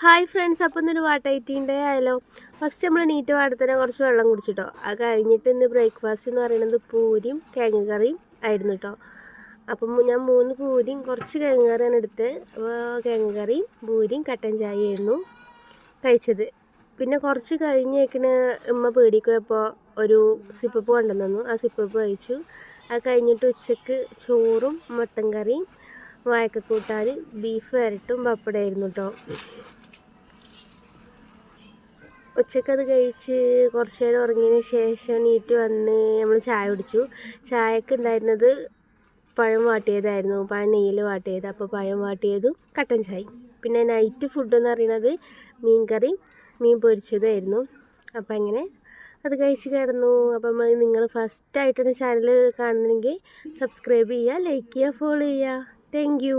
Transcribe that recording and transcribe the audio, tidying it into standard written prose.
Hi friends, അപ്പം ഇന്നൊരു വാട്ടൈറ്റീൻ്റെ ആയാലോ. ഫസ്റ്റ് നമ്മൾ നീറ്റ് പാടത്തന്നെ കുറച്ച് വെള്ളം കുടിച്ചിട്ടോ. അത് കഴിഞ്ഞിട്ട് ഇന്ന് ബ്രേക്ക്ഫാസ്റ്റ് എന്ന് പറയുന്നത് പൂരിയും കിഴങ്ങ് കറിയും ആയിരുന്നു കേട്ടോ. അപ്പം ഞാൻ 3 പൂരിയും കുറച്ച് കിഴങ്ങ് കറിയാണ് എടുത്ത്. അപ്പോൾ കിഴങ്ങ് കറിയും പൂരിയും കട്ടൻ ചായയായിരുന്നു കഴിച്ചത്. പിന്നെ കുറച്ച് കഴിഞ്ഞേക്കിന് ഉമ്മ പീടിക്ക് പോയപ്പോൾ ഒരു സിപ്പപ്പ് കൊണ്ടുവന്നു. ആ സിപ്പപ്പ് കഴിച്ചു. അത് കഴിഞ്ഞിട്ട് ഉച്ചക്ക് ചോറും മത്തൻ കറിയും വാഴക്ക ബീഫ് വരട്ടും പപ്പടമായിരുന്നു കേട്ടോ. ഉച്ചക്കത് കഴിച്ച് കുറച്ച് നേരം ഉറങ്ങിയതിന് ശേഷം എണീറ്റ് വന്ന് നമ്മൾ ചായ കുടിച്ചു. ചായക്ക് ഉണ്ടായിരുന്നത് പഴം വാട്ടിയതായിരുന്നു, പഴം നെയ്യിൽ വാട്ടിയത്. അപ്പോൾ പഴം വാട്ടിയതും കട്ടൻ ചായയും. പിന്നെ നൈറ്റ് ഫുഡ് എന്ന് പറയുന്നത് മീൻ കറിയും മീൻ പൊരിച്ചതായിരുന്നു. അപ്പം അങ്ങനെ അത് കഴിച്ച് കിടന്നു. അപ്പം നിങ്ങൾ ഫസ്റ്റായിട്ടാണ് ചാനൽ കാണണമെങ്കിൽ സബ്സ്ക്രൈബ് ചെയ്യുക, ലൈക്ക് ചെയ്യുക, ഫോളോ ചെയ്യുക. താങ്ക്